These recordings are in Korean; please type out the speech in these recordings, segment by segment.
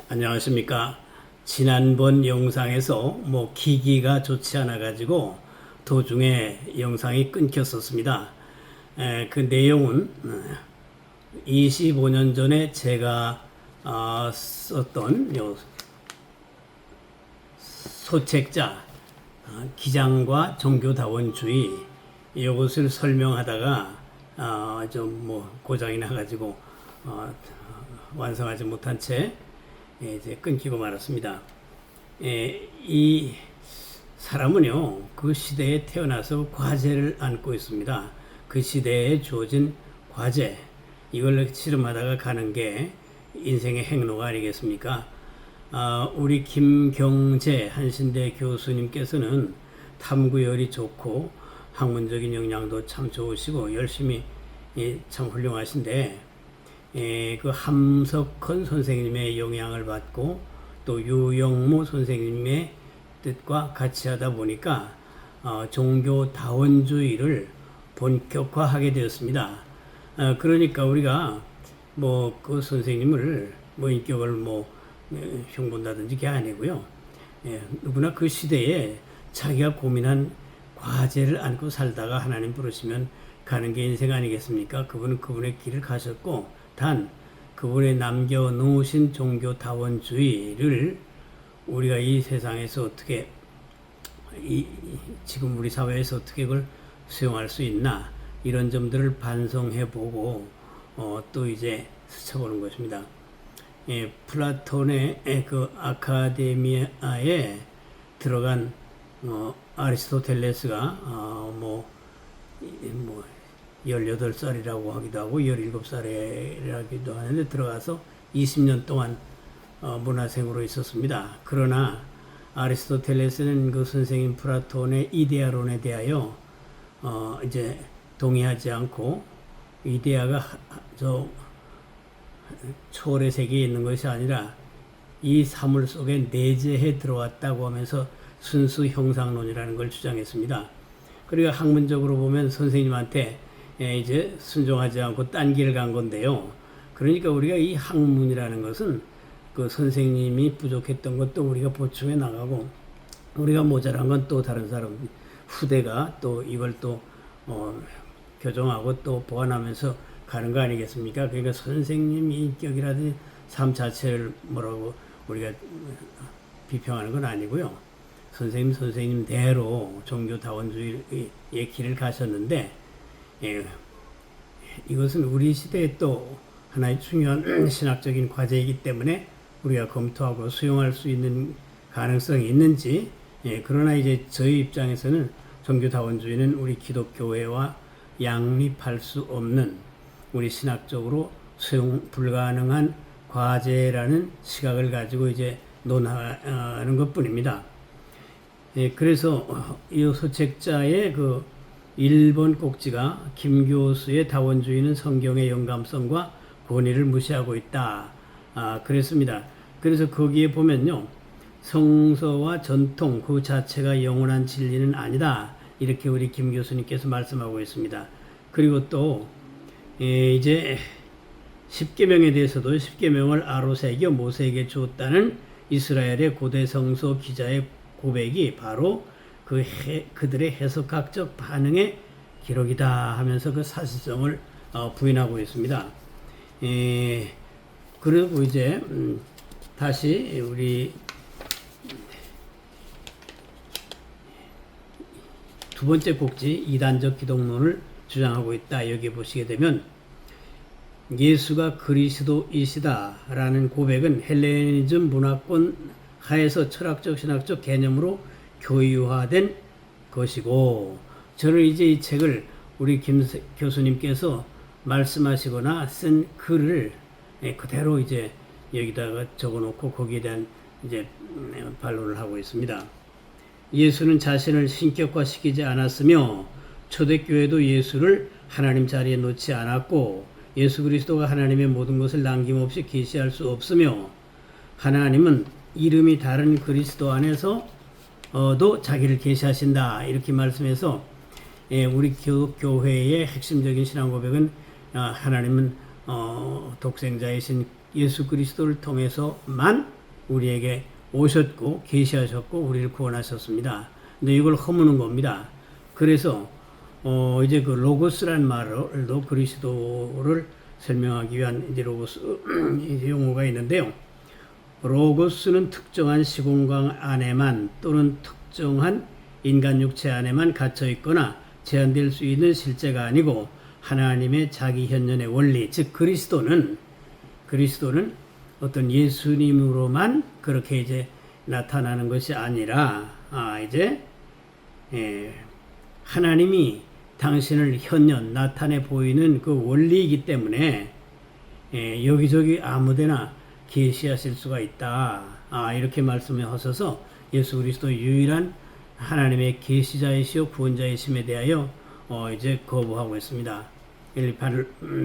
안녕하십니까. 지난번 영상에서 기기가 좋지 않아 가지고 도중에 영상이 끊겼었습니다. 그 내용은 25년 전에 제가 썼던 소책자 기장과 종교다원주의 이것을 설명하다가 좀 고장이 나가지고 완성하지 못한 채 이제 끊기고 말았습니다. 이 사람은요, 그 시대에 태어나서 과제를 안고 있습니다. 그 시대에 주어진 과제, 이걸 실험하다가 가는 게 인생의 행로가 아니겠습니까? 우리 김경재 한신대 교수님께서는 탐구열이 좋고 학문적인 역량도 참 좋으시고 열심히 참 훌륭하신데, 그 함석헌 선생님의 영향을 받고 또 유영모 선생님의 뜻과 같이 하다 보니까 종교다원주의를 본격화하게 되었습니다. 그러니까 우리가 그 선생님을 인격을 흉본다든지 그게 아니고요. 누구나 그 시대에 자기가 고민한 과제를 안고 살다가 하나님 부르시면 가는 게 인생 아니겠습니까? 그분은 그분의 길을 가셨고, 단 그분의 남겨놓으신 종교다원주의를 우리가 이 세상에서 어떻게 지금 우리 사회에서 어떻게 그걸 수용할 수 있나, 이런 점들을 반성해보고 또 이제 스쳐보는 것입니다. 플라톤의 그 아카데미아에 들어간 아리스토텔레스가 18살이라고 하기도 하고 17살이라기도 하는데 들어가서 20년 동안 문화생으로 있었습니다. 그러나 아리스토텔레스는 그 선생님 플라톤의 이데아론에 대하여 이제 동의하지 않고, 이데아가 저 초월의 세계에 있는 것이 아니라 이 사물 속에 내재해 들어왔다고 하면서 순수 형상론이라는 걸 주장했습니다. 그리고 학문적으로 보면 선생님한테 이제 순종하지 않고 딴 길을 간 건데요. 그러니까 우리가 이 학문이라는 것은 그 선생님이 부족했던 것도 우리가 보충해 나가고, 우리가 모자란 건 또 다른 사람 후대가 또 이걸 또 교정하고 또 보완하면서 가는 거 아니겠습니까? 그러니까 선생님 인격이라든지 삶 자체를 우리가 비평하는 건 아니고요. 선생님대로 종교다원주의의 길을 가셨는데, 이것은 우리 시대에 또 하나의 중요한 신학적인 과제이기 때문에 우리가 검토하고 수용할 수 있는 가능성이 있는지, 그러나 이제 저희 입장에서는 종교다원주의는 우리 기독교회와 양립할 수 없는, 우리 신학적으로 수용 불가능한 과제라는 시각을 가지고 이제 논하는 것 뿐입니다. 그래서 이 소책자의 그 1번 꼭지가 김 교수의 다원주의는 성경의 영감성과 권위를 무시하고 있다. 그랬습니다. 그래서 거기에 보면요, 성서와 전통 그 자체가 영원한 진리는 아니다, 이렇게 우리 김 교수님께서 말씀하고 있습니다. 그리고 또 이제 십계명에 대해서도 십계명을 아로 새겨 모세에게 주었다는 이스라엘의 고대 성서 기자의 고백이 바로 그들의 해석학적 반응의 기록이다 하면서 그 사실성을 부인하고 있습니다. 그리고 이제 다시 우리 두 번째 꼭지 이단적 기독론을 주장하고 있다. 여기 보시게 되면 예수가 그리스도이시다 라는 고백은 헬레니즘 문화권 하에서 철학적 신학적 개념으로 교유화된 것이고, 저는 이제 이 책을 우리 김 교수님께서 말씀하시거나 쓴 글을 그대로 이제 여기다가 적어놓고 거기에 대한 이제 반론을 하고 있습니다. 예수는 자신을 신격화시키지 않았으며 초대교회도 예수를 하나님 자리에 놓지 않았고, 예수 그리스도가 하나님의 모든 것을 남김없이 계시할 수 없으며, 하나님은 이름이 다른 그리스도 안에서도 자기를 계시하신다, 이렇게 말씀해서 우리 교회의 핵심적인 신앙 고백은 하나님은 독생자이신 예수 그리스도를 통해서만 우리에게 오셨고 계시하셨고 우리를 구원하셨습니다. 근데 이걸 허무는 겁니다. 그래서 이제 그 로고스란 말도 그리스도를 설명하기 위한 이제 로고스 용어가 있는데요. 로고스는 특정한 시공간 안에만 또는 특정한 인간 육체 안에만 갇혀 있거나 제한될 수 있는 실제가 아니고 하나님의 자기 현존의 원리, 즉 그리스도는 어떤 예수님으로만 그렇게 이제 나타나는 것이 아니라 하나님이 당신을 현존 나타내 보이는 그 원리이기 때문에 여기저기 아무데나 계시하실 수가 있다. 이렇게 말씀하셔서 예수 그리스도 유일한 하나님의 계시자이시오 구원자이심에 대하여 이제 거부하고 있습니다.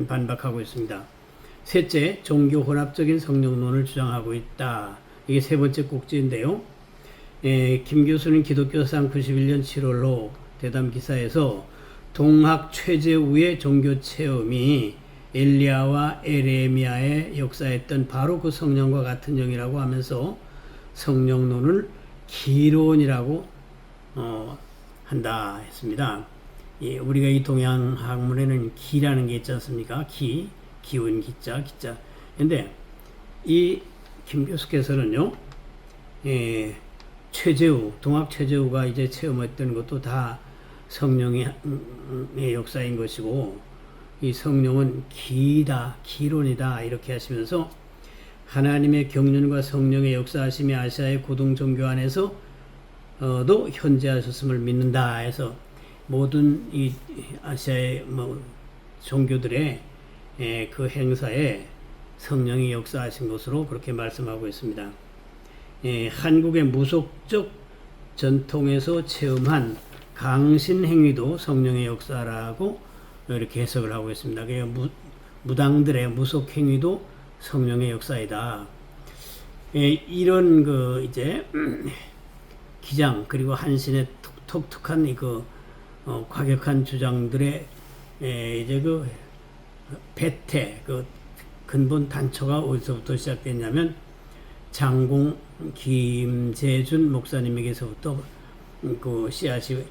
반박하고 있습니다. 셋째, 종교 혼합적인 성령론을 주장하고 있다. 이게 세 번째 꼭지인데요. 김 교수는 기독교상 91년 7월로 대담 기사에서 동학 최재우의 종교 체험이 엘리야와 에레미야의 역사했던 바로 그 성령과 같은 영이라고 하면서 성령론을 기론이라고 한다 했습니다. 우리가 이 동양 학문에는 기라는 게 있지 않습니까? 기운 기자. 근데 이 김 교수께서는요, 동학 최재우가 이제 체험했던 것도 다 성령의 역사인 것이고, 이 성령은 기론이다 이렇게 하시면서 하나님의 경륜과 성령의 역사하심이 아시아의 고등 종교 안에서도 현재하셨음을 믿는다 해서 모든 이 아시아의 종교들의 그 행사에 성령이 역사하신 것으로 그렇게 말씀하고 있습니다. 한국의 무속적 전통에서 체험한 강신 행위도 성령의 역사라고 이렇게 해석을 하고 있습니다. 무당들의 무속 행위도 성령의 역사이다. 이런 이제 기장 그리고 한신의 독특한 과격한 주장들의 이제 배태 근본 단초가 어디서부터 시작됐냐면 장공 김재준 목사님에게서부터 그 씨앗이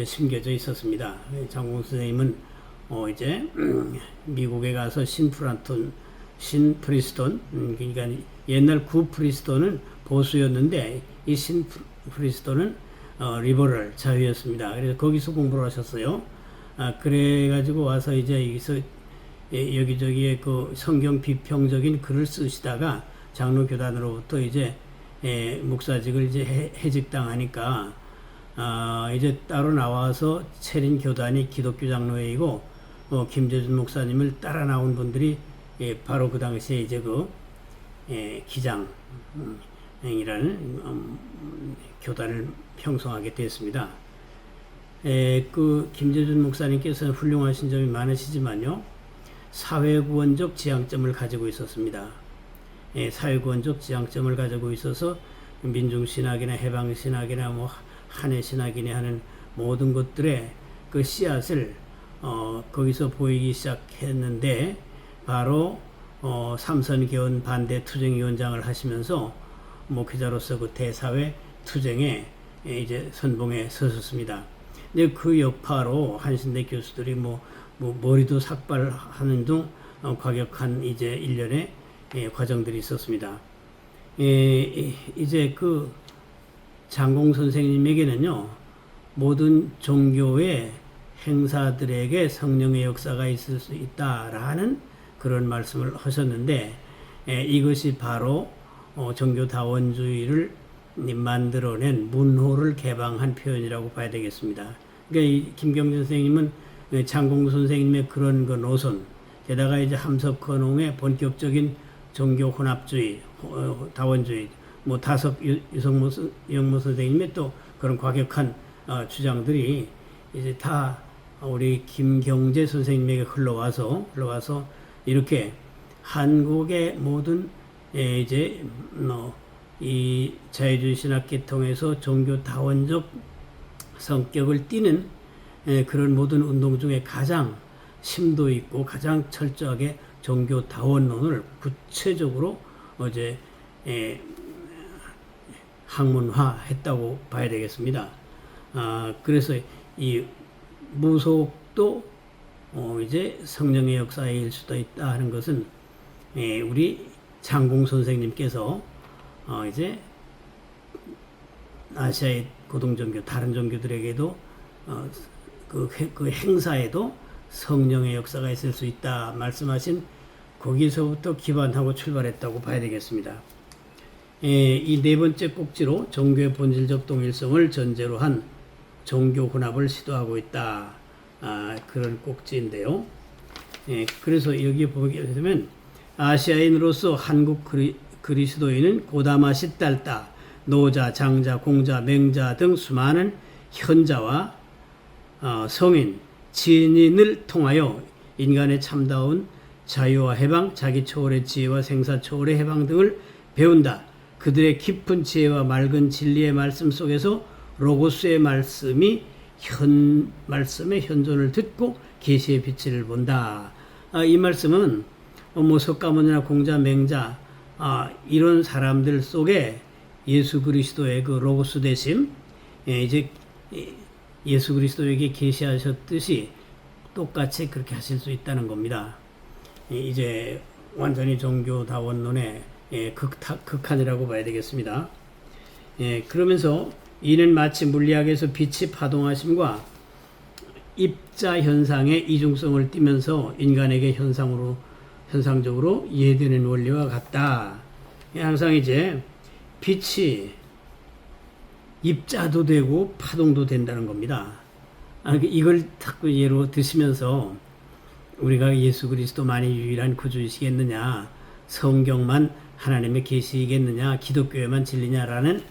심겨져 있었습니다. 장공 선생님은 이제 미국에 가서 신프리스톤 그러니까 옛날 구프리스톤은 보수였는데 이 신프리스톤은 리버럴 자유였습니다. 그래서 거기서 공부를 하셨어요. 그래가지고 와서 이제 여기서 여기저기에 그 성경 비평적인 글을 쓰시다가 장로교단으로부터 이제 목사직을 이제 해직당하니까 이제 따로 나와서 차린 교단이 기독교 장로회이고 김재준 목사님을 따라 나온 분들이 바로 그 당시에 이제 기장이라는 교단을 형성하게 됐습니다. 그 김재준 목사님께서는 훌륭하신 점이 많으시지만요, 사회구원적 지향점을 가지고 있었습니다. 사회구원적 지향점을 가지고 있어서 민중신학이나 해방신학이나 한해신학이나 하는 모든 것들의 그 씨앗을 거기서 보이기 시작했는데, 바로 삼선개헌 반대 투쟁위원장을 하시면서 목회자로서 그 대사회 투쟁에 이제 선봉에 서셨습니다. 근데 그 여파로 한신대 교수들이 머리도 삭발하는 등 과격한 이제 일련의 과정들이 있었습니다. 이제 그 장공 선생님에게는요, 모든 종교의 행사들에게 성령의 역사가 있을 수 있다라는 그런 말씀을 하셨는데, 이것이 바로 종교다원주의를 만들어낸 문호를 개방한 표현이라고 봐야 되겠습니다. 그러니까 이 김경준 선생님은 장공 선생님의 그런 노선, 게다가 이제 함석헌홍의 본격적인 종교 혼합주의, 다원주의, 다석 영모 선생님의 또 그런 과격한 주장들이 이제 다 우리 김경재 선생님에게 흘러와서 이렇게 한국의 모든 이제 이 자유주의 신학 계통에서 종교 다원적 성격을 띠는 그런 모든 운동 중에 가장 심도 있고 가장 철저하게 종교다원론을 구체적으로 어제 학문화했다고 봐야 되겠습니다. 그래서 이 무속도 이제 성령의 역사일 수도 있다 하는 것은 우리 장공 선생님께서 이제 아시아의 고등종교 다른 종교들에게도 그 행사에도 성령의 역사가 있을 수 있다 말씀하신 거기서부터 기반하고 출발했다고 봐야 되겠습니다. 이 네 번째 꼭지로 종교의 본질적 동일성을 전제로 한 종교 혼합을 시도하고 있다. 그런 꼭지인데요. 그래서 여기 보게 되면 아시아인으로서 한국 그리스도인은 고다마 시달다, 노자, 장자, 공자, 맹자 등 수많은 현자와 성인, 진인을 통하여 인간의 참다운 자유와 해방, 자기 초월의 지혜와 생사 초월의 해방 등을 배운다. 그들의 깊은 지혜와 맑은 진리의 말씀 속에서 로고스의 말씀의 현존을 듣고 계시의 빛을 본다. 이 말씀은 뭐 석가모니나 공자, 맹자 이런 사람들 속에 예수 그리스도의 그 로고스 되심, 이제 예수 그리스도에게 계시하셨듯이 똑같이 그렇게 하실 수 있다는 겁니다. 이제 완전히 종교다원론의 극한이라고 봐야 되겠습니다. 그러면서 이는 마치 물리학에서 빛이 파동하심과 입자 현상의 이중성을 띠면서 인간에게 현상적으로 이해되는 원리와 같다. 항상 이제 빛이 입자도 되고 파동도 된다는 겁니다. 이걸 자꾸 예로 드시면서 우리가 예수 그리스도만이 유일한 구주이시겠느냐, 성경만 하나님의 계시이겠느냐, 기독교에만 진리냐라는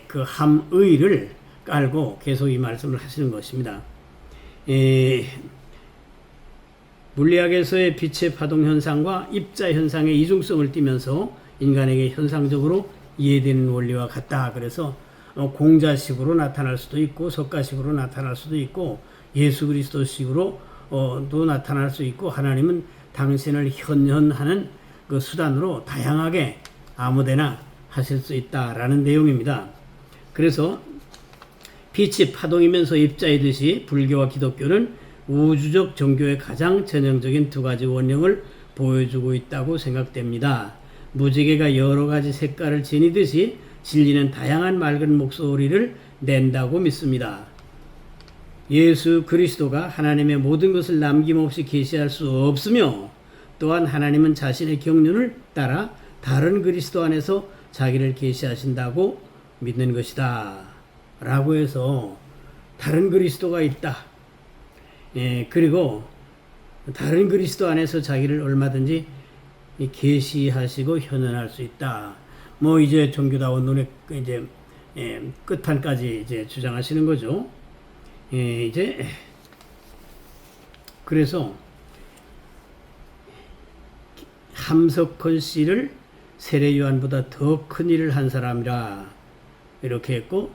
그 함의를 깔고 계속 이 말씀을 하시는 것입니다. 물리학에서의 빛의 파동 현상과 입자 현상의 이중성을 띠면서 인간에게 현상적으로 이해되는 원리와 같다. 그래서 공자식으로 나타날 수도 있고 석가식으로 나타날 수도 있고 예수 그리스도식으로도 나타날 수 있고 하나님은 당신을 현현하는 그 수단으로 다양하게 아무데나 하실 수 있다라는 내용입니다. 그래서 빛이 파동이면서 입자이듯이 불교와 기독교는 우주적 종교의 가장 전형적인 두 가지 원형을 보여주고 있다고 생각됩니다. 무지개가 여러 가지 색깔을 지니듯이 진리는 다양한 맑은 목소리를 낸다고 믿습니다. 예수 그리스도가 하나님의 모든 것을 남김없이 계시할 수 없으며 또한 하나님은 자신의 경륜을 따라 다른 그리스도 안에서 자기를 계시하신다고 믿는 것이다 라고 해서 다른 그리스도가 있다. 그리고 다른 그리스도 안에서 자기를 얼마든지 계시하시고 현현할 수 있다. 뭐 이제 종교다원론의 이제 끝판까지 이제 주장하시는 거죠. 이제 그래서 함석헌 씨를 세례요한보다 더 큰 일을 한 사람이라 이렇게 했고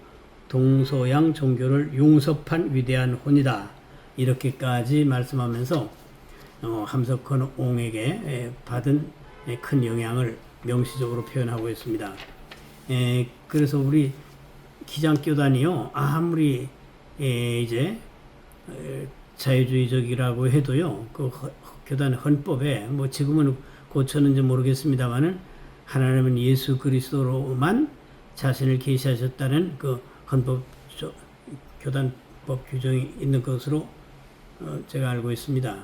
동서양 종교를 융섭한 위대한 혼이다 이렇게까지 말씀하면서 함석헌 옹에게 받은 큰 영향을 명시적으로 표현하고 있습니다. 그래서 우리 기장교단이요 아무리 이제 자유주의적이라고 해도요 그 교단 헌법에 뭐 지금은 고쳤는지 모르겠습니다만은 하나님은 예수 그리스도로만 자신을 계시하셨다는 그 헌법 교단법 규정이 있는 것으로 제가 알고 있습니다.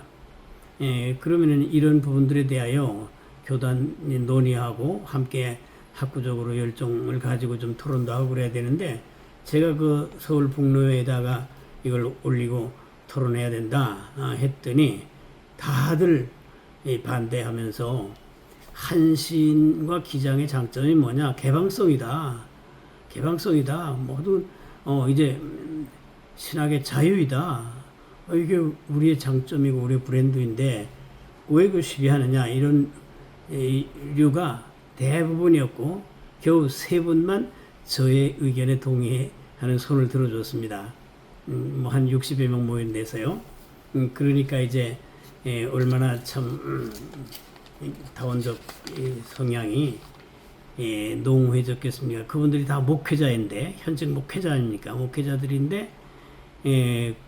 그러면은 이런 부분들에 대하여 교단이 논의하고 함께 학구적으로 열정을 가지고 좀 토론도 하고 그래야 되는데 제가 그 서울 북로에다가 이걸 올리고 토론해야 된다 했더니 다들 반대하면서 한신과 기장의 장점이 뭐냐? 개방성이다. 모두 이제 신학의 자유이다. 이게 우리의 장점이고 우리의 브랜드인데 왜 그 시비하느냐? 이런 류가 대부분이었고 겨우 3분만 저의 의견에 동의하는 손을 들어줬습니다. 뭐 한 60여 명 모인 데서요. 그러니까 이제 얼마나 참 다원적 성향이 농후해졌겠습니까? 그분들이 다 목회자인데, 현직 목회자 아닙니까? 목회자들인데,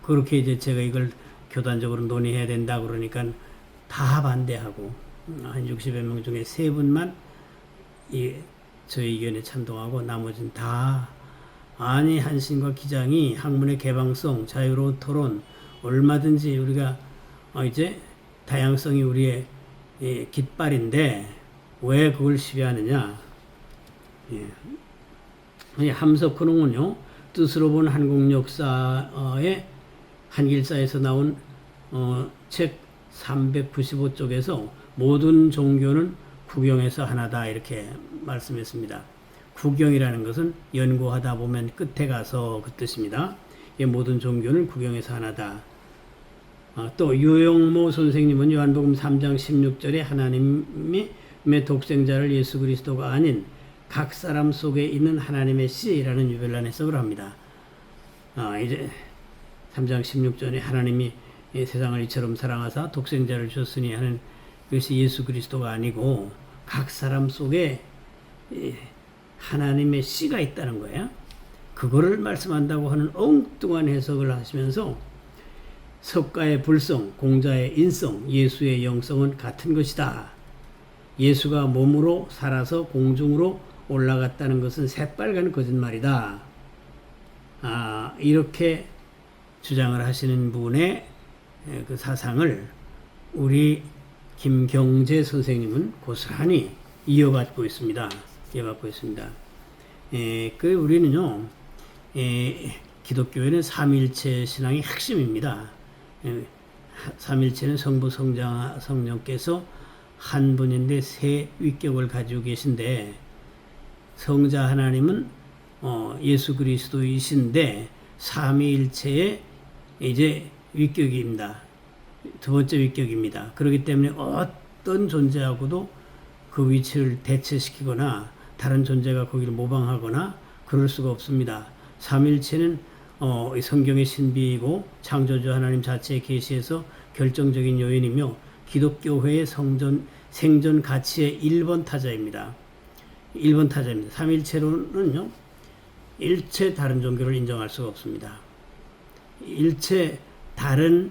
그렇게 이제 제가 이걸 교단적으로 논의해야 된다 그러니까 다 반대하고, 한 60여 명 중에 3분만 저희 의견에 찬동하고, 나머지는 다, 아니, 한신과 기장이 학문의 개방성, 자유로운 토론, 얼마든지 우리가 이제 다양성이 우리의 깃발인데 왜 그걸 시비하느냐? 함석헌은요, 뜻으로 본 한국 역사의 한길사에서 나온 책 395쪽에서 모든 종교는 구경에서 하나다 이렇게 말씀했습니다. 구경이라는 것은 연구하다 보면 끝에 가서 그 뜻입니다. 모든 종교는 구경에서 하나다. 또 유영모 선생님은 요한복음 3장 16절에 하나님의 독생자를 예수 그리스도가 아닌 각 사람 속에 있는 하나님의 씨라는 유별난 해석을 합니다. 이제 3장 16절에 하나님이 세상을 이처럼 사랑하사 독생자를 주셨으니 하는 것이 예수 그리스도가 아니고 각 사람 속에 하나님의 씨가 있다는 거예요. 그거를 말씀한다고 하는 엉뚱한 해석을 하시면서 석가의 불성, 공자의 인성, 예수의 영성은 같은 것이다. 예수가 몸으로 살아서 공중으로 올라갔다는 것은 새빨간 거짓말이다. 이렇게 주장을 하시는 분의 그 사상을 우리 김경재 선생님은 고스란히 이어받고 있습니다. 우리는요, 기독교에는 삼일체 신앙이 핵심입니다. 삼일체는 성부, 성령께서 한 분인데 세 위격을 가지고 계신데, 성자 하나님은 예수 그리스도이신데 삼위일체의 이제 위격입니다. 두 번째 위격입니다. 그렇기 때문에 어떤 존재하고도 그 위치를 대체시키거나 다른 존재가 거기를 모방하거나 그럴 수가 없습니다. 삼일체는 성경의 신비이고 창조주 하나님 자체의 계시에서 결정적인 요인이며 기독교회의 생존 가치의 1번 타자입니다. 1번 타자입니다. 삼일체로는요, 일체 다른 종교를 인정할 수가 없습니다. 일체 다른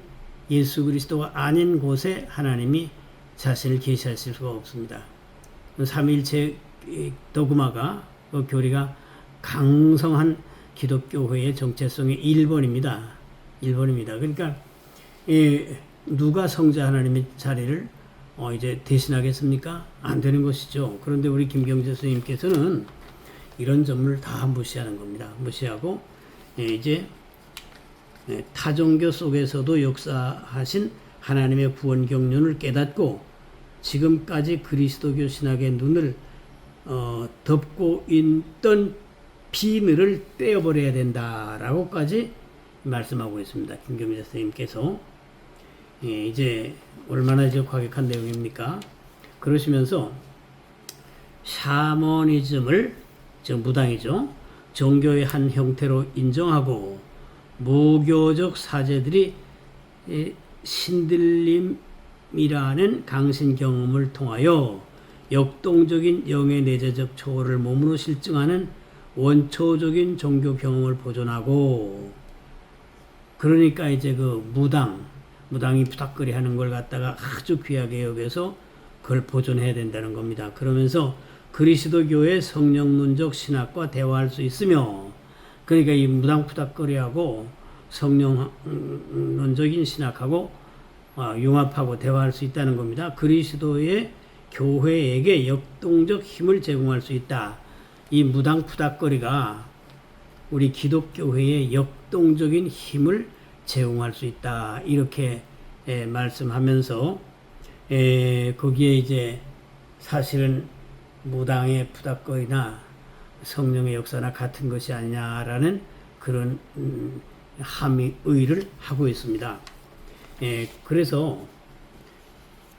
예수 그리스도가 아닌 곳에 하나님이 자신을 계시하실 수가 없습니다. 삼일체 도그마가, 그 교리가 강성한 기독교회의 정체성의 1번입니다. 1번입니다. 그러니까 누가 성자 하나님의 자리를 이제 대신하겠습니까? 안 되는 것이죠. 그런데 우리 김경재 선생님께서는 이런 점을 다 무시하는 겁니다. 무시하고 이제 타종교 속에서도 역사하신 하나님의 구원 경륜을 깨닫고 지금까지 그리스도교 신학의 눈을 덮고 있던 비늘을 떼어버려야 된다라고까지 말씀하고 있습니다. 김경재 선생님께서 이제 얼마나 과격한 내용입니까? 그러시면서 샤머니즘을, 즉 무당이죠, 종교의 한 형태로 인정하고 무교적 사제들이 신들림이라는 강신 경험을 통하여 역동적인 영의 내재적 초월을 몸으로 실증하는 원초적인 종교 경험을 보존하고, 그러니까 이제 그 무당이 부탁거리 하는 걸 갖다가 아주 귀하게 여겨서 그걸 보존해야 된다는 겁니다. 그러면서 그리스도교의 성령론적 신학과 대화할 수 있으며, 그러니까 이 무당 부탁거리하고 성령론적인 신학하고 융합하고 대화할 수 있다는 겁니다. 그리스도의 교회에게 역동적 힘을 제공할 수 있다. 이 무당 푸닥거리가 우리 기독교회에 역동적인 힘을 제공할 수 있다. 이렇게 말씀하면서 거기에 이제 사실은 무당의 푸닥거리나 성령의 역사나 같은 것이 아니냐라는 그런 함의를 하고 있습니다. 그래서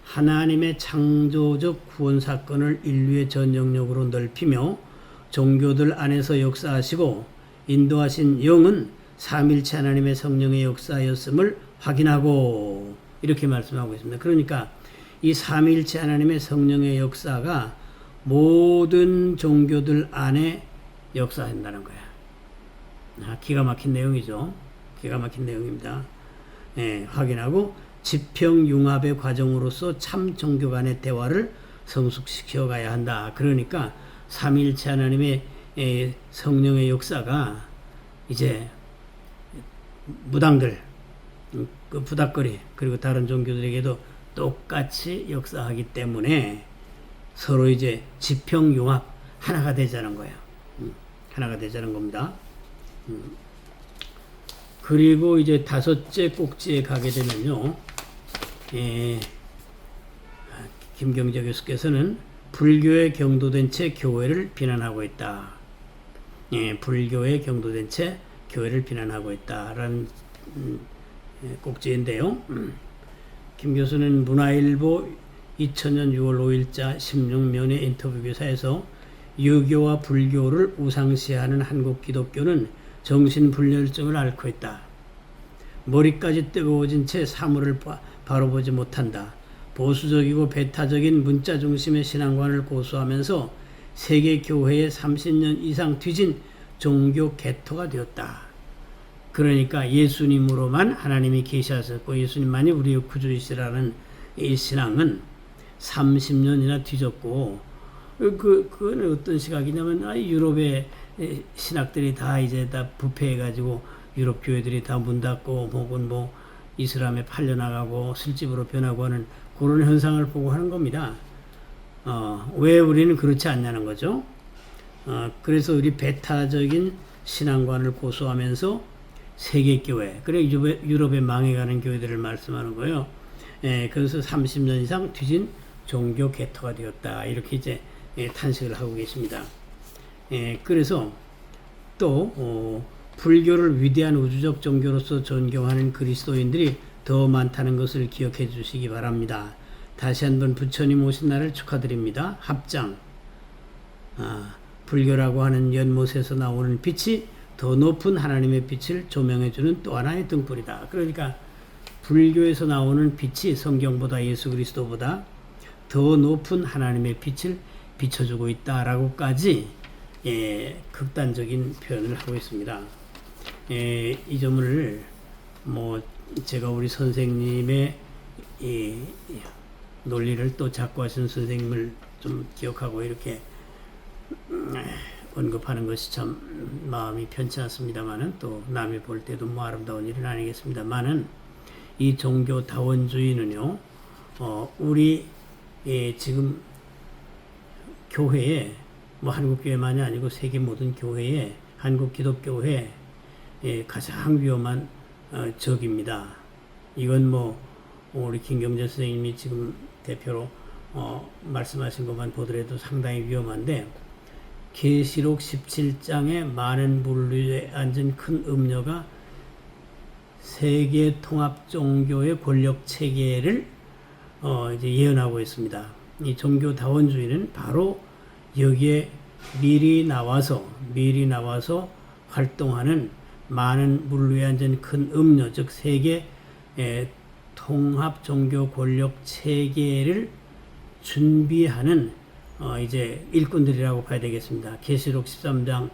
하나님의 창조적 구원 사건을 인류의 전 영역으로 넓히며 종교들 안에서 역사하시고 인도하신 영은 삼일체 하나님의 성령의 역사였음을 확인하고, 이렇게 말씀하고 있습니다. 그러니까 이 삼위일체 하나님의 성령의 역사가 모든 종교들 안에 역사한다는 거야. 기가 막힌 내용이죠. 기가 막힌 내용입니다. 예, 확인하고 지평융합의 과정으로서 참 종교 간의 대화를 성숙시켜 가야 한다. 그러니까 삼위일체 하나님의 성령의 역사가 이제 무당들, 그 부닥거리, 그리고 다른 종교들에게도 똑같이 역사하기 때문에 서로 이제 지평융합 하나가 되자는 거예요. 하나가 되자는 겁니다. 그리고 이제 다섯째 꼭지에 가게 되면요, 김경재 교수께서는 불교에 경도된 채 교회를 비난하고 있다. 불교에 경도된 채 교회를 비난하고 있다라는 꼭지인데요. 김 교수는 문화일보 2000년 6월 5일자 16면의 인터뷰 기사에서 유교와 불교를 우상시하는 한국 기독교는 정신불멸증을 앓고 있다. 머리까지 뜨거워진 채 사물을 바로 보지 못한다. 보수적이고 배타적인 문자 중심의 신앙관을 고수하면서 세계 교회에 30년 이상 뒤진 종교 개토가 되었다. 그러니까 예수님으로만 하나님이 계시하셨고 예수님만이 우리의 구주이시라는 이 신앙은 30년이나 뒤졌고, 그건 어떤 시각이냐면 유럽의 신학들이 다 이제 다 부패해가지고 유럽 교회들이 다 문 닫고 혹은 뭐 이슬람에 팔려나가고 술집으로 변하고 하는 그런 현상을 보고 하는 겁니다. 왜 우리는 그렇지 않냐는 거죠. 그래서 우리 배타적인 신앙관을 고수하면서 세계교회, 그래 유럽에 망해가는 교회들을 말씀하는 거예요. 그래서 30년 이상 뒤진 종교 개토가 되었다. 이렇게 이제 탄식을 하고 계십니다. 그래서 또 불교를 위대한 우주적 종교로서 존경하는 그리스도인들이 더 많다는 것을 기억해 주시기 바랍니다. 다시 한번 부처님 오신 날을 축하드립니다. 합장. 불교라고 하는 연못에서 나오는 빛이 더 높은 하나님의 빛을 조명해주는 또 하나의 등불이다. 그러니까 불교에서 나오는 빛이 성경보다 예수 그리스도보다 더 높은 하나님의 빛을 비춰주고 있다라고까지 극단적인 표현을 하고 있습니다. 이 점을 뭐 제가 우리 선생님의 이 논리를 또 작고하신 선생님을 좀 기억하고 이렇게 언급하는 것이 참 마음이 편치 않습니다만은 또 남이 볼 때도 뭐 아름다운 일은 아니겠습니다만은 이 종교다원주의는요, 우리 지금 교회에 뭐 한국교회만이 아니고 세계 모든 교회에 한국 기독교회 가장 위험한 적입니다. 이건 뭐 우리 김경재 선생님이 지금 대표로 말씀하신 것만 보더라도 상당히 위험한데, 계시록 17장에 많은 물류에 앉은 큰 음녀가 세계 통합 종교의 권력 체계를 이제 예언하고 있습니다. 이 종교다원주의는 바로 여기에 미리 나와서 활동하는 많은 물류에 앉은 큰 음녀, 즉 세계 통합 종교 권력 체계를 준비하는 이제 일꾼들이라고 봐야 되겠습니다. 계시록 13장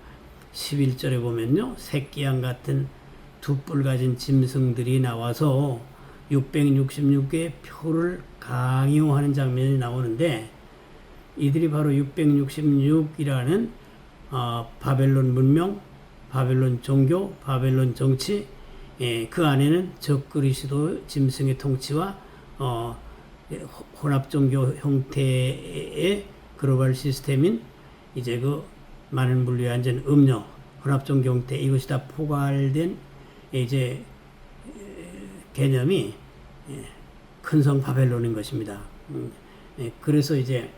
11절에 보면요, 새끼양 같은 두 뿔 가진 짐승들이 나와서 666개의 표를 강요하는 장면이 나오는데, 이들이 바로 666이라는 바벨론 문명, 바벨론 종교, 바벨론 정치, 그 안에는 적그리스도 짐승의 통치와 혼합 종교 형태의 글로벌 시스템인 이제 그 많은 물류에 앉은 음료, 혼합 종교 형태, 이것이 다 포괄된 이제 개념이 큰성 바벨론인 것입니다. 그래서 이제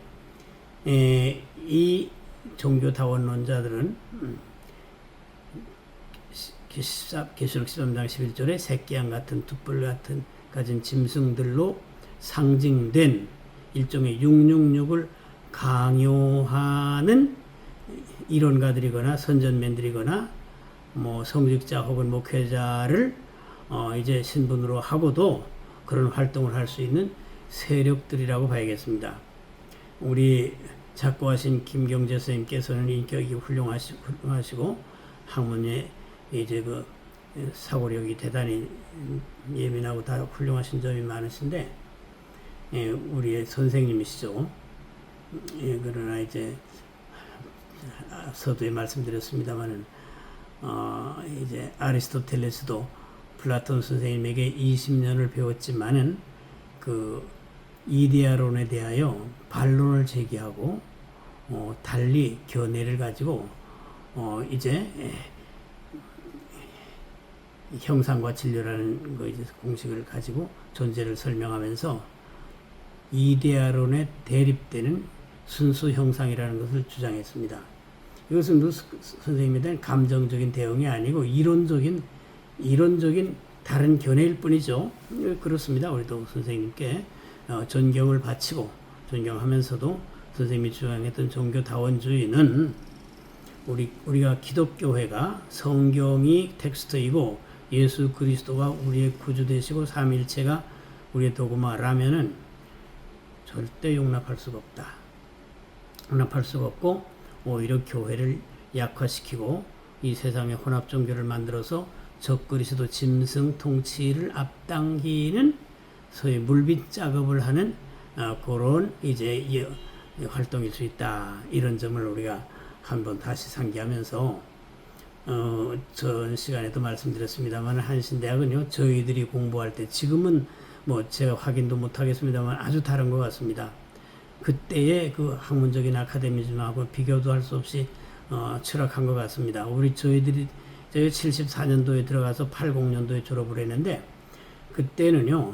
이 종교다원론자들은 계시록 13장 11절에 새끼양 같은 두 뿔 같은 가진 짐승들로 상징된 일종의 666을 강요하는 이론가들이거나 선전맨들이거나 뭐 성직자 혹은 목회자를 이제 신분으로 하고도 그런 활동을 할 수 있는 세력들이라고 봐야겠습니다. 우리 작고하신 김경재 선생님께서는 인격이 훌륭하시고 학문에 이제 그 사고력이 대단히 예민하고 다 훌륭하신 점이 많으신데, 우리의 선생님이시죠. 그러나 이제 서두에 말씀드렸습니다만은 이제 아리스토텔레스도 플라톤 선생님에게 20년을 배웠지만은 그 이데아론에 대하여 반론을 제기하고 달리 견해를 가지고 이제 형상과 진료라는 거 이제 공식을 가지고 존재를 설명하면서 이데아론에 대립되는 순수 형상이라는 것을 주장했습니다. 이것은 루스 선생님에 대한 감정적인 대응이 아니고 이론적인 다른 견해일 뿐이죠. 그렇습니다. 우리도 선생님께 존경을 바치고 존경하면서도 선생님이 주장했던 종교 다원주의는 우리가 기독교회가 성경이 텍스트이고 예수 그리스도가 우리의 구주 되시고 삼일체가 우리의 도구마라면은 절대 용납할 수가 없다. 용납할 수가 없고 오히려 교회를 약화시키고 이 세상의 혼합 종교를 만들어서 적그리스도 짐승 통치를 앞당기는 소위 물빛 작업을 하는 그런 이제 활동일 수 있다. 이런 점을 우리가 한번 다시 상기하면서 전 시간에도 말씀드렸습니다만 한신대학은요 저희들이 공부할 때 지금은 뭐 제가 확인도 못하겠습니다만 아주 다른 것 같습니다. 그때의 그 학문적인 아카데미즘하고 비교도 할 수 없이 추락한 것 같습니다. 저희가 74년도에 들어가서 80년도에 졸업을 했는데 그때는요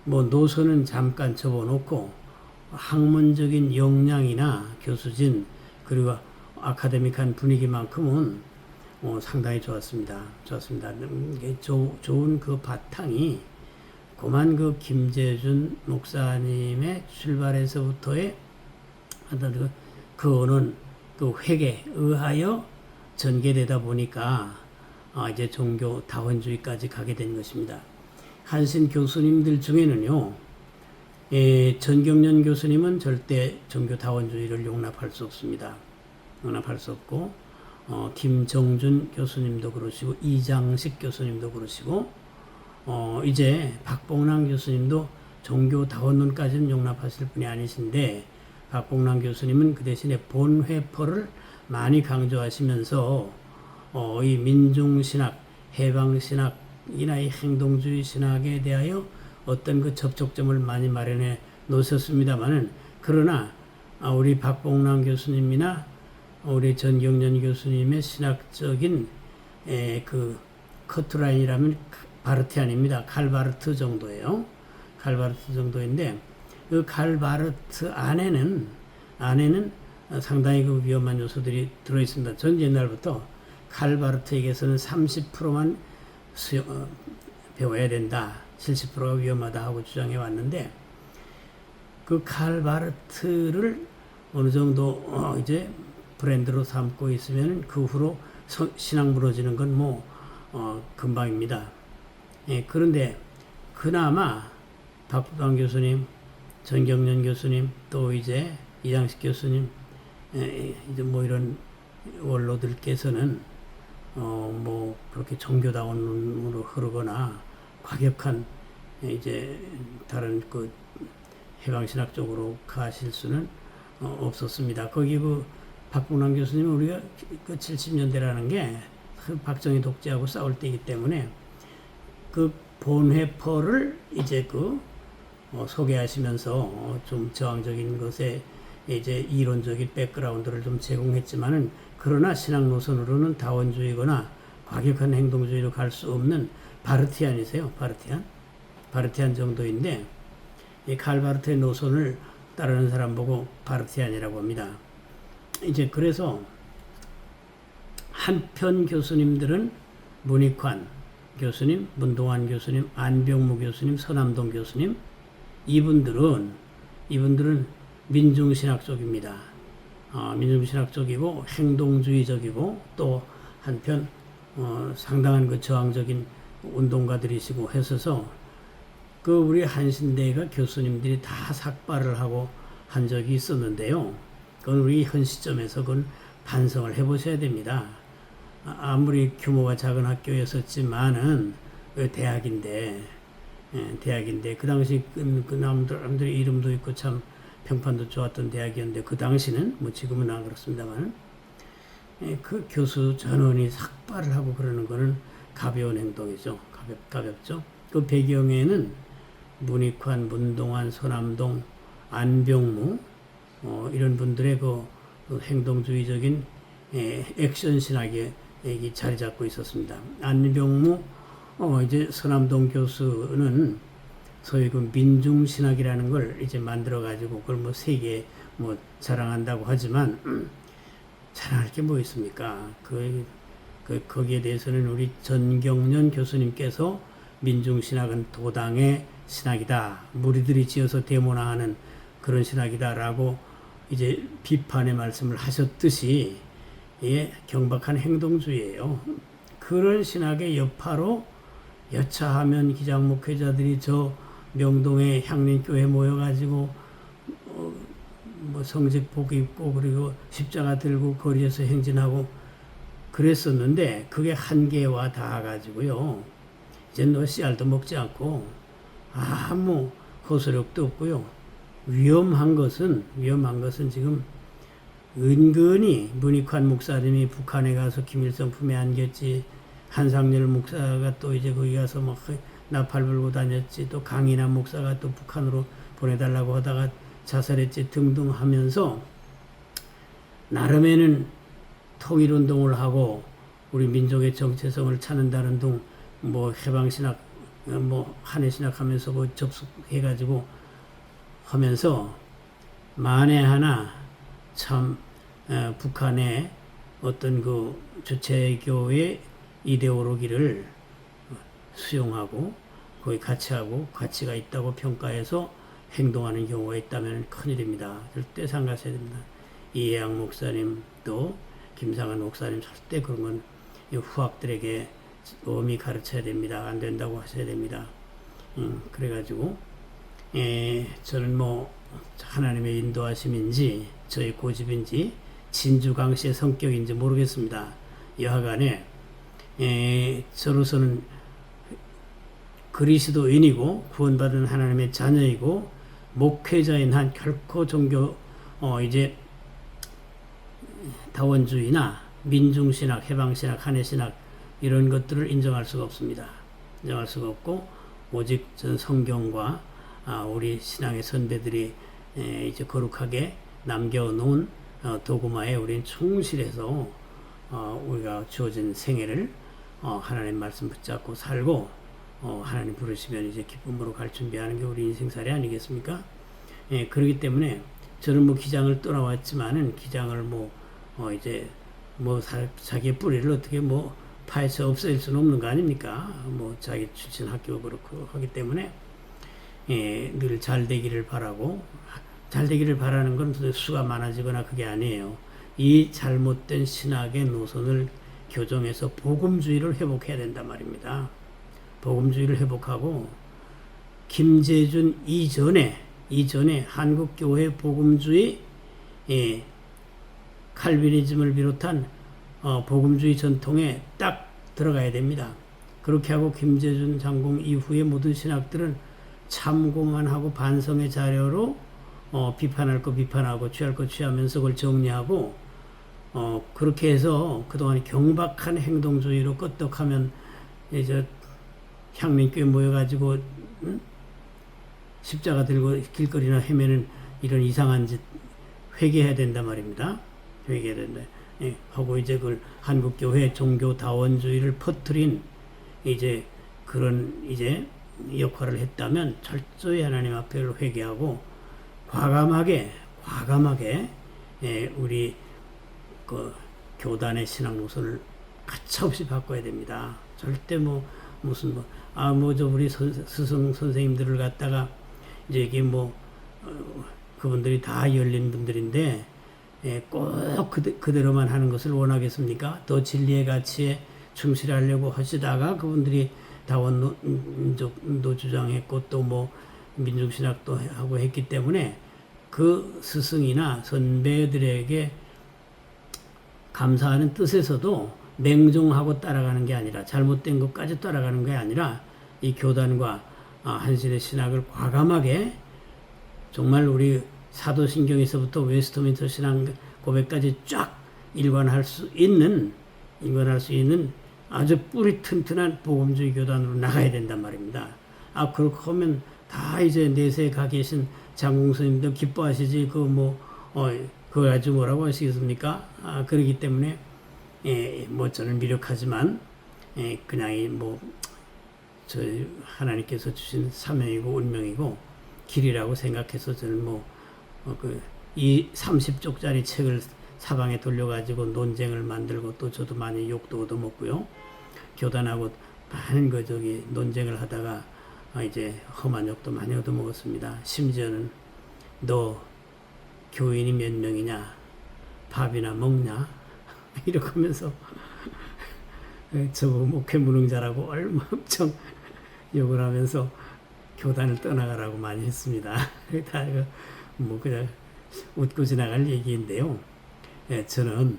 뭐 노선은 잠깐 접어놓고 학문적인 역량이나 교수진 그리고 아카데믹한 분위기만큼은 상당히 좋았습니다. 좋은 그 바탕이 고만 그 김재준 목사님의 출발에서부터의 어떤 그거는 그 회계에 의하여 전개되다 보니까 이제 종교 다원주의까지 가게 된 것입니다. 한신 교수님들 중에는요, 전경련 교수님은 절대 종교 다원주의를 용납할 수 없습니다. 용납할 수 없고, 김정준 교수님도 그러시고, 이장식 교수님도 그러시고, 이제 박봉남 교수님도 종교 다원론까지는 용납하실 분이 아니신데, 박봉남 교수님은 그 대신에 본회포를 많이 강조하시면서, 이 민중신학, 해방신학이나 이 행동주의 신학에 대하여 어떤 그 접촉점을 많이 마련해 놓으셨습니다만은, 그러나 우리 박봉남 교수님이나 우리 전경련 교수님의 신학적인 그 커트라인이라면 바르티안입니다. 칼바르트 정도예요. 칼바르트 정도인데 그 칼바르트 안에는 상당히 그 위험한 요소들이 들어 있습니다. 전 옛날부터 칼바르트에게서는 30%만 배워야 된다. 70%가 위험하다 하고 주장해 왔는데 그 칼바르트를 어느 정도 이제 브랜드로 삼고 있으면 그 후로 신앙 무너지는 건 뭐 금방입니다. 그런데 그나마 박부방 교수님, 전경련 교수님, 또 이제 이장식 교수님, 이제 뭐 이런 원로들께서는 뭐 그렇게 종교다원으로 흐르거나 과격한 이제 다른 그 해방신학 쪽으로 가실 수는 없었습니다. 거기 그 박봉남 교수님은 우리가 그 70년대라는 게 박정희 독재하고 싸울 때이기 때문에 그 본회포를 이제 그 소개하시면서 좀 저항적인 것에 이제 이론적인 백그라운드를 좀 제공했지만은 그러나 신앙 노선으로는 다원주의거나 과격한 행동주의로 갈 수 없는 바르티안이세요. 바르티안 정도인데 이 칼바르트의 노선을 따르는 사람 보고 바르티안이라고 합니다. 이제 그래서 한편 교수님들은 문익환 교수님, 문동환 교수님, 안병무 교수님, 서남동 교수님 이분들은 민중신학 쪽입니다. 민중신학 쪽이고 행동주의적이고 또 한편 상당한 그 저항적인 운동가들이시고 했어서 그 우리 한신대가 교수님들이 다 삭발을 하고 한 적이 있었는데요. 그건 우리 현 시점에서 그건 반성을 해보셔야 됩니다. 아무리 규모가 작은 학교였었지만은 대학인데, 대학인데 그 당시 그 남들의 이름도 있고 참 평판도 좋았던 대학이었는데 그 당시는 뭐 지금은 안 그렇습니다만 그 교수 전원이 삭발을 하고 그러는 거는 가벼운 행동이죠. 가볍죠. 그 배경에는 문익환, 문동환, 서남동, 안병무 이런 분들의 그 행동주의적인 액션 신학이 자리 잡고 있었습니다. 안병무 이제 서남동 교수는 소위 그 민중신학이라는 걸 이제 만들어 가지고 그걸 뭐 세계에 뭐 자랑한다고 하지만 자랑할 게 뭐 있습니까? 거기에 대해서는 우리 전경련 교수님께서 민중신학은 도당의 신학이다. 무리들이 지어서 데모나하는 그런 신학이다라고 이제 비판의 말씀을 하셨듯이 경박한 행동주의예요. 그런 신학의 여파로 여차하면 기장 목회자들이 저 명동의 향림교회 모여가지고 뭐 성직복 입고 그리고 십자가 들고 거리에서 행진하고 그랬었는데 그게 한계와 닿아가지고요. 이제 너 씨알도 먹지 않고 아무 호소력도 없고요. 위험한 것은 지금 은근히 문익환 목사님이 북한에 가서 김일성 품에 안겼지. 한상열 목사가 또 이제 거기 가서 막 나팔 불고 다녔지. 또 강인한 목사가 또 북한으로 보내달라고 하다가 자살했지 등등 하면서 나름에는 통일운동을 하고 우리 민족의 정체성을 찾는다는 등 뭐 해방신학 뭐 한해신학 하면서 뭐 접속해가지고 하면서 만에 하나 참 북한의 어떤 그 주체교의 이데올로기를 수용하고 거기 가치가 있다고 평가해서 행동하는 경우가 있다면 큰일입니다. 절대 삼가셔야 됩니다. 이해양 목사님도 김상한 목사님 절대 그런 건 후학들에게 엄히 가르쳐야 됩니다. 안 된다고 하셔야 됩니다. 그래가지고 저는 뭐 하나님의 인도하심인지 저의 고집인지 진주강씨의 성격인지 모르겠습니다. 여하간에 저로서는 그리스도인이고 구원받은 하나님의 자녀이고 목회자인 한 결코 종교 이제 다원주의나 민중신학, 해방신학, 한해신학 이런 것들을 인정할 수가 없습니다. 인정할 수가 없고 오직 전 성경과 우리 신앙의 선배들이 이제 거룩하게 남겨놓은 도구마에 우리는 충실해서 우리가 주어진 생애를 하나님 말씀 붙잡고 살고 하나님 부르시면 이제 기쁨으로 갈 준비하는 게 우리 인생살이 아니겠습니까? 그렇기 때문에 저는 뭐 기장을 떠나왔지만은 기장을 이제 자기의 뿌리를 어떻게 파헤쳐 없앨 수는 없는 거 아닙니까? 자기 출신 학교 그렇고 하기 때문에 늘 잘 되기를 바라고 잘 되기를 바라는 건 수가 많아지거나 그게 아니에요. 이 잘못된 신학의 노선을 교정해서 복음주의를 회복해야 된단 말입니다. 복음주의를 회복하고 김재준 이전에 한국교회 복음주의 칼비니즘을 비롯한 복음주의 전통에 딱 들어가야 됩니다. 그렇게 하고 김재준 장공 이후의 모든 신학들은 참고만 하고 반성의 자료로 비판할 거 비판하고 취할 거 취하면서 그걸 정리하고 그렇게 해서 그동안 경박한 행동주의로 끄떡하면 이제 향민교회 모여가지고 십자가 들고 길거리나 헤매는 이런 이상한 짓 회개해야 된단 말입니다. 회개해야 된다. 하고 이제 그걸 한국교회 종교다원주의를 퍼뜨린 이제 그런 이제 역할을 했다면 철저히 하나님 앞에 회개하고 과감하게 우리 그 교단의 신앙 노선을 가차없이 바꿔야 됩니다. 절대 우리 스승 선생님들을 갖다가 이제 이게 그분들이 다 열린 분들인데 꼭 그대로만 하는 것을 원하겠습니까? 더 진리의 가치에 충실하려고 하시다가 그분들이 다원민족도 주장했고 또 뭐 민중신학도 하고 했기 때문에 그 스승이나 선배들에게 감사하는 뜻에서도 맹종하고 따라가는 게 아니라 잘못된 것까지 따라가는 게 아니라 이 교단과 한신의 신학을 과감하게 정말 우리 사도신경에서부터 웨스트민스터 신앙 고백까지 쫙 일관할 수 있는 아주 뿌리 튼튼한 복음주의 교단으로 나가야 된단 말입니다. 그렇게 하면 다 이제 내세에 가 계신 장공 스님도 기뻐하시지 그거 가지고 뭐라고 하시겠습니까? 그렇기 때문에 뭐 저는 미력하지만 그냥 저 하나님께서 주신 사명이고 운명이고 길이라고 생각해서 저는 이 30쪽짜리 책을 사방에 돌려가지고 논쟁을 만들고 또 저도 많이 욕도 얻어먹고요. 교단하고 많은 논쟁을 하다가 이제 험한 욕도 많이 얻어먹었습니다. 심지어는 너 교인이 몇 명이냐? 밥이나 먹냐? 이렇게 하면서 저보고 목회 무능자라고 얼마 엄청 욕을 하면서 교단을 떠나가라고 많이 했습니다. 다 그냥 웃고 지나갈 얘기인데요. 저는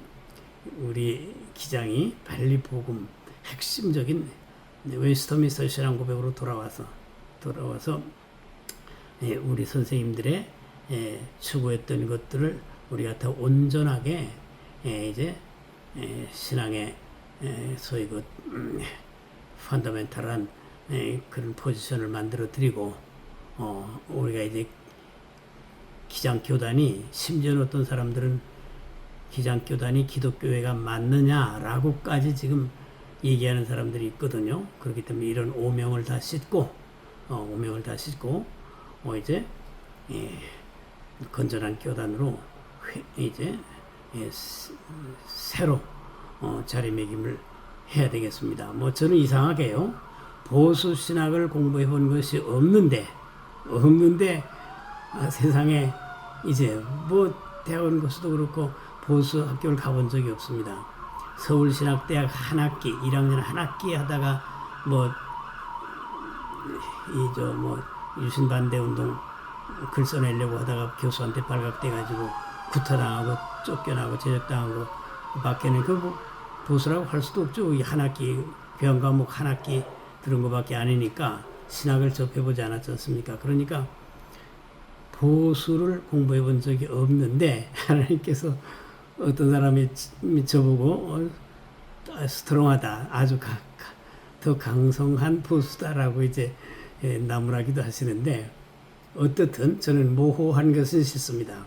우리 기장이 빨리 복음 핵심적인 웨스터민스터 신앙 고백으로 돌아와서 우리 선생님들의 추구했던 것들을 우리가 더 온전하게 이제 신앙의 소위 펀더멘탈한 그런 포지션을 만들어 드리고 우리가 이제 기장 교단이 심지어 어떤 사람들은 기장 교단이 기독교회가 맞느냐라고까지 지금 얘기하는 사람들이 있거든요. 그렇기 때문에 이런 오명을 다 씻고 이제 건전한 교단으로 이제 새로 자리매김을 해야 되겠습니다. 저는 이상하게요. 보수 신학을 공부해 본 것이 없는데 세상에 이제 대학원 교수도 그렇고 보수 학교를 가본 적이 없습니다. 서울신학대학 한 학기 1학년 한 학기 하다가 유신반대운동 글 써내려고 하다가 교수한테 발각돼가지고 구타당하고 쫓겨나고 제적당하고 밖에는 보수라고 할 수도 없죠. 한 학기 교양 과목 한 학기 들은 것밖에 아니니까 신학을 접해보지 않았지 않습니까? 그러니까 보수를 공부해 본 적이 없는데 하나님께서 어떤 사람이 저보고 스트롱하다, 아주 더 강성한 보수다라고 이제 나무라기도 하시는데 어떻든 저는 모호한 것은 싫습니다.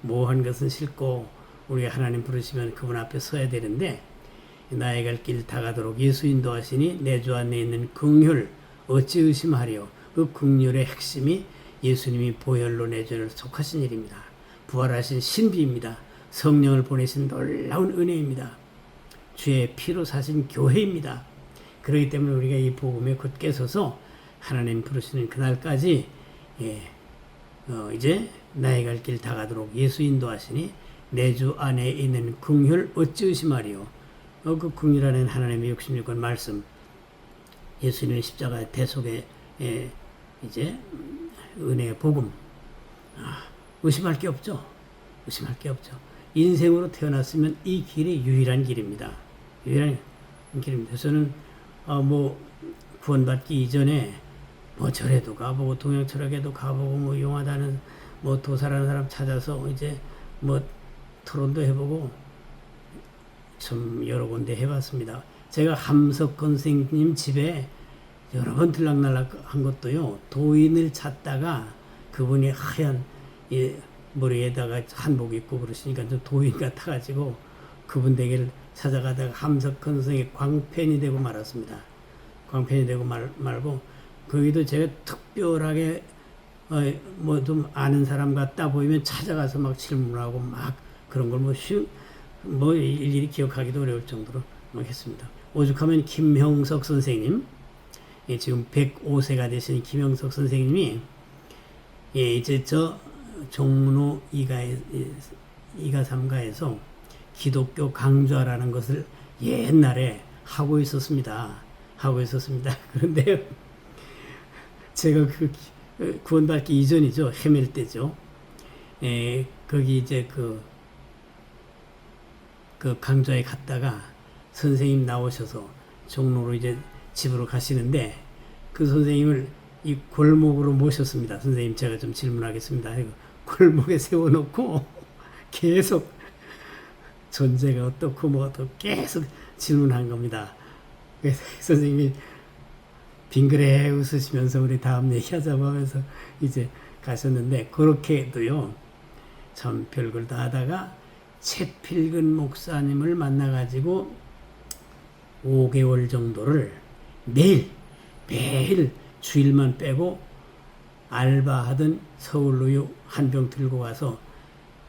모호한 것은 싫고 우리가 하나님 부르시면 그분 앞에 서야 되는데 나의 갈 길 다가도록 예수 인도하시니 내 주 안에 있는 긍휼 어찌 의심하리요. 그 긍휼의 핵심이 예수님이 보혈로 내 죄를 속하신 일입니다. 부활하신 신비입니다. 성령을 보내신 놀라운 은혜입니다. 주의 피로 사신 교회입니다. 그렇기 때문에 우리가 이 복음에 굳게 서서 하나님 부르시는 그날까지 이제 나의 갈 길 다가도록 예수 인도하시니 내 주 안에 있는 긍휼 어찌 의심하리요. 그 긍휼 안에는 하나님의 66권 말씀 예수님의 십자가 대속의 이제 은혜의 복음 의심할 게 없죠. 인생으로 태어났으면 이 길이 유일한 길입니다. 저는 구원받기 이전에 절에도 가보고 동양철학에도 가보고 용하다는 도사라는 사람 찾아서 이제 토론도 해보고 좀 여러 군데 해봤습니다. 제가 함석헌 선생님 집에 여러 번 들락날락 한 것도요. 도인을 찾다가 그분이 하얀 머리에다가 한복 입고 그러시니까 좀 도인 같아가지고 그분 댁을 찾아가다가 함석헌 선생이 광팬이 되고 말았습니다. 광팬이 되고 말고 거기도 제가 특별하게 좀 아는 사람 같다 보이면 찾아가서 막 질문하고 막 그런 걸 일일이 기억하기도 어려울 정도로 했습니다. 오죽하면 김형석 선생님, 지금 105세가 되신 김형석 선생님이 이제 저 종로 2가 3가에서 기독교 강좌라는 것을 옛날에 하고 있었습니다. 하고 있었습니다. 그런데 제가 구원받기 이전이죠. 헤맬 때죠. 거기 이제 그 강좌에 갔다가 선생님 나오셔서 종로로 이제 집으로 가시는데 그 선생님을 이 골목으로 모셨습니다. 선생님 제가 좀 질문하겠습니다. 골목에 세워놓고 계속 존재가 어떻고 뭐 어떻고 계속 질문한 겁니다. 그래서 선생님이 빙그레 웃으시면서 우리 다음 얘기하자고 하면서 이제 가셨는데 그렇게도요 참 별걸 다 하다가 채필근 목사님을 만나가지고 5개월 정도를 매일 주일만 빼고 알바하던 서울우유 한 병 들고 가서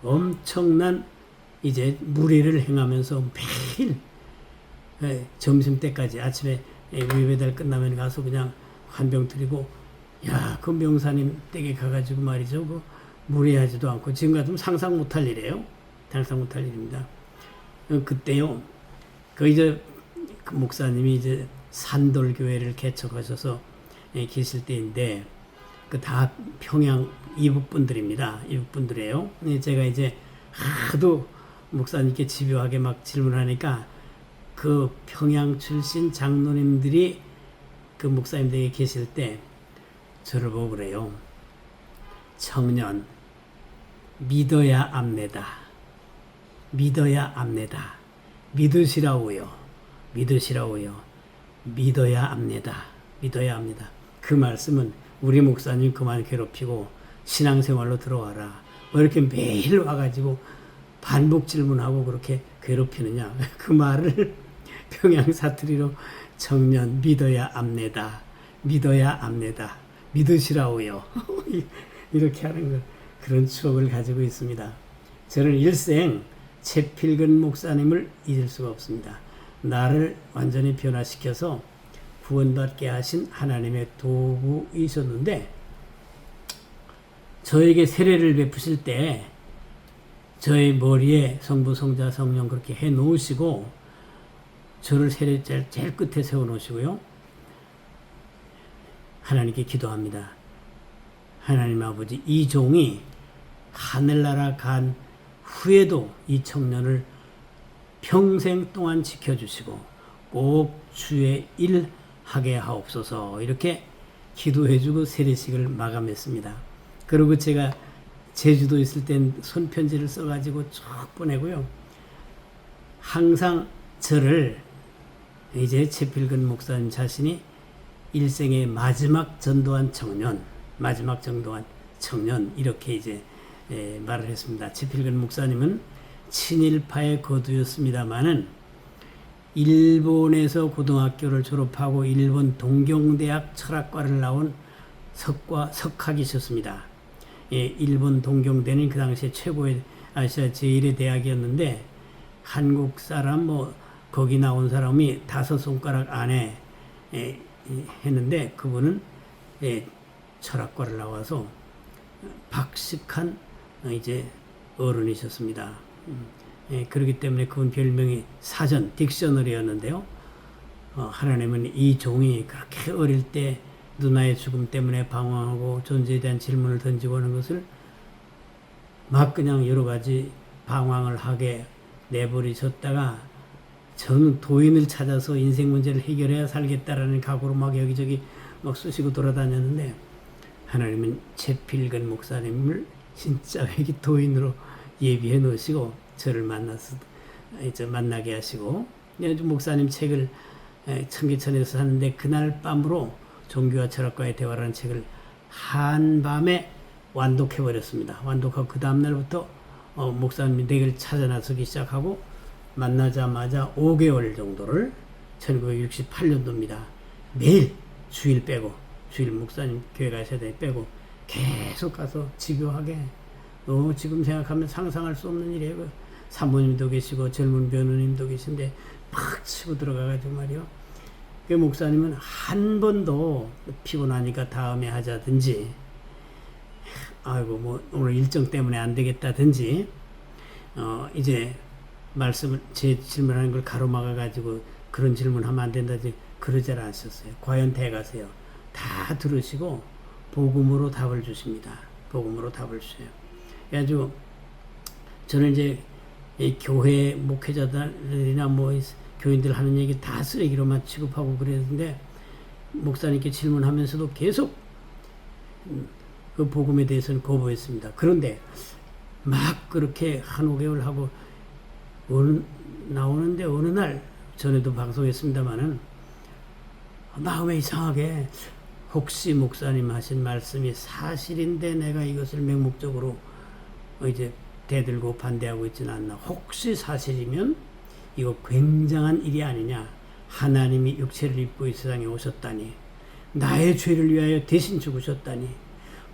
엄청난 이제 무례를 행하면서 매일 점심때까지 아침에 우유 배달 끝나면 가서 그냥 한 병 드리고 그 명사님 댁에 가가지고 말이죠 무례하지도 않고 지금 같으면 상상 못할 일이에요. 상상 못할 일입니다. 그때요 이제 그 목사님이 이제 산돌교회를 개척하셔서 계실 때인데 다 평양 이북 분들입니다. 이북 분들이에요. 제가 이제 하도 목사님께 집요하게 막 질문하니까 그 평양 출신 장로님들이 그 목사님 댁에 계실 때 저를 보고 그래요. 청년 믿어야 압니다. 믿어야 압니다. 믿으시라고요. 믿어야 압니다. 믿어야 합니다. 그 말씀은 우리 목사님 그만 괴롭히고 신앙생활로 들어와라. 왜 이렇게 매일 와가지고 반복 질문하고 그렇게 괴롭히느냐. 그 말을 평양 사투리로 청년 믿어야 압니다. 믿으시라고요. 이렇게 하는 걸 그런 추억을 가지고 있습니다. 저는 일생 채필근 목사님을 잊을 수가 없습니다. 나를 완전히 변화시켜서 구원받게 하신 하나님의 도구이셨는데 저에게 세례를 베푸실 때 저의 머리에 성부, 성자, 성령 그렇게 해 놓으시고 저를 세례 제일 끝에 세워 놓으시고요. 하나님께 기도합니다. 하나님 아버지, 이 종이 하늘나라 간 후에도 이 청년을 평생 동안 지켜주시고 꼭 주의 일 하게 하옵소서. 이렇게 기도해주고 세례식을 마감했습니다. 그리고 제가 제주도 있을 땐 손편지를 써가지고 쭉 보내고요. 항상 저를 이제 채필근 목사님 자신이 일생의 마지막 전도한 청년 이렇게 이제 말을 했습니다. 채필근 목사님은 친일파의 거두였습니다마는 일본에서 고등학교를 졸업하고 일본 동경대학 철학과를 나온 석학이셨습니다. 일본 동경대는 그 당시에 최고의 아시아 제1의 대학이었는데 한국 사람 거기 나온 사람이 5손가락 안에 했는데 그분은 철학과를 나와서 박식한 이제 어른이셨습니다. 그렇기 때문에 그분 별명이 사전 딕셔너리였는데요. 하나님은 이 종이 그렇게 어릴 때 누나의 죽음 때문에 방황하고 존재에 대한 질문을 던지고 하는 것을 막 그냥 여러 가지 방황을 하게 내버리셨다가 저는 도인을 찾아서 인생 문제를 해결해야 살겠다라는 각오로 막 여기저기 막 쑤시고 돌아다녔는데 하나님은 채필근 목사님을 진짜 회기 도인으로 예비해 놓으시고 저를 만나게 하시고 목사님 책을 청계천에서 샀는데 그날 밤으로 종교와 철학과의 대화라는 책을 한밤에 완독해버렸습니다. 완독하고 그 다음날부터 목사님 댁을 찾아 나서기 시작하고 만나자마자 5개월 정도를 1968년도입니다. 매일 주일 빼고 주일 목사님 교회 가셔야 돼 빼고 계속 가서 집요하게 지금 생각하면 상상할 수 없는 일이에요. 사모님도 계시고 젊은 변호님도 계신데 팍 치고 들어가가지고 말이요. 그 목사님은 한 번도 피곤하니까 다음에 하자든지 오늘 일정 때문에 안 되겠다든지 이제 말씀을 제 질문하는 걸 가로막아가지고 그런 질문하면 안 된다든지 그러질 않으셨어요. 과연 대가세요. 다 들으시고 복음으로 답을 주십니다. 복음으로 답을 주셔요. 그래가지고 저는 이제 이 교회 목회자들이나 뭐 교인들 하는 얘기 다 쓰레기로만 취급하고 그랬는데 목사님께 질문하면서도 계속 그 복음에 대해서는 거부했습니다. 그런데 막 그렇게 한 5개월 하고 나오는데 어느 날 전에도 방송했습니다마는 마음에 이상하게 혹시 목사님 하신 말씀이 사실인데 내가 이것을 맹목적으로 이제 대들고 반대하고 있지는 않나. 혹시 사실이면 이거 굉장한 일이 아니냐. 하나님이 육체를 입고 이 세상에 오셨다니, 나의 죄를 위하여 대신 죽으셨다니,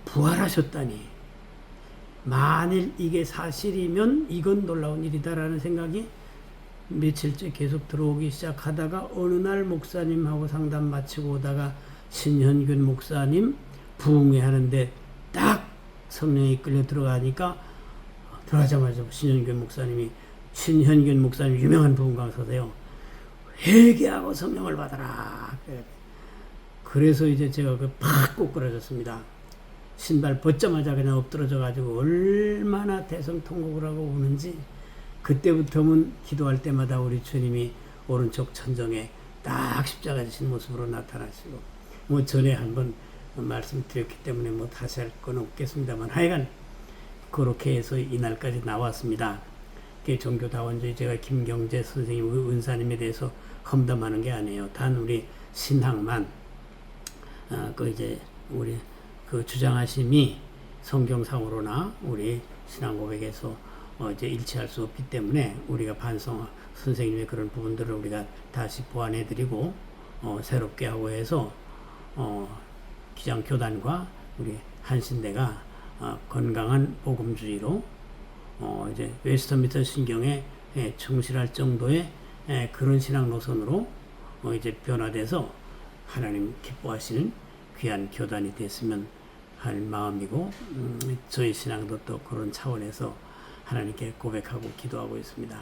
부활하셨다니, 만일 이게 사실이면 이건 놀라운 일이다라는 생각이 며칠째 계속 들어오기 시작하다가 어느 날 목사님하고 상담 마치고 오다가 신현균 목사님 부흥회 하는데 딱 성령이 끌려 들어가니까 들어가자마자 신현균 목사님 유명한 부흥 강사세요. 회개하고 성령을 받아라. 그래서 이제 제가 팍 꼬꾸라졌습니다. 신발 벗자마자 그냥 엎드러져 가지고 얼마나 대성통곡을 하고 우는지. 그때부터는 기도할 때마다 우리 주님이 오른쪽 천정에 딱 십자가 지신 모습으로 나타나시고, 뭐 전에 한번 말씀드렸기 때문에 뭐 다시 할 건 없겠습니다만, 하여간 그렇게 해서 이날까지 나왔습니다. 종교다원주의, 제가 김경재 선생님, 은사님에 대해서 험담하는 게 아니에요. 단 우리 신학만 이제 우리 그 주장하심이 성경상으로나 우리 신앙 고백에서 이제 일치할 수 없기 때문에 우리가 반성, 선생님의 그런 부분들을 우리가 다시 보완해드리고 새롭게 하고 해서 기장교단과 우리 한신대가 건강한 복음주의로 이제 웨스터민스터 신경에 충실할 정도의 그런 신앙 노선으로 이제 변화돼서 하나님 기뻐하시는 귀한 교단이 됐으면 할 마음이고, 저희 신앙도 또 그런 차원에서 하나님께 고백하고 기도하고 있습니다.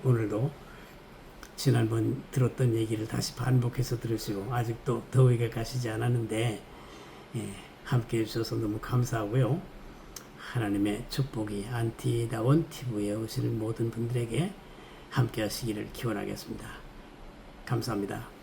오늘도 지난번 들었던 얘기를 다시 반복해서 들으시고 아직도 더위가 가시지 않았는데 함께 해주셔서 너무 감사하고요. 하나님의 축복이 안티다원 TV에 오시는 모든 분들에게 함께 하시기를 기원하겠습니다. 감사합니다.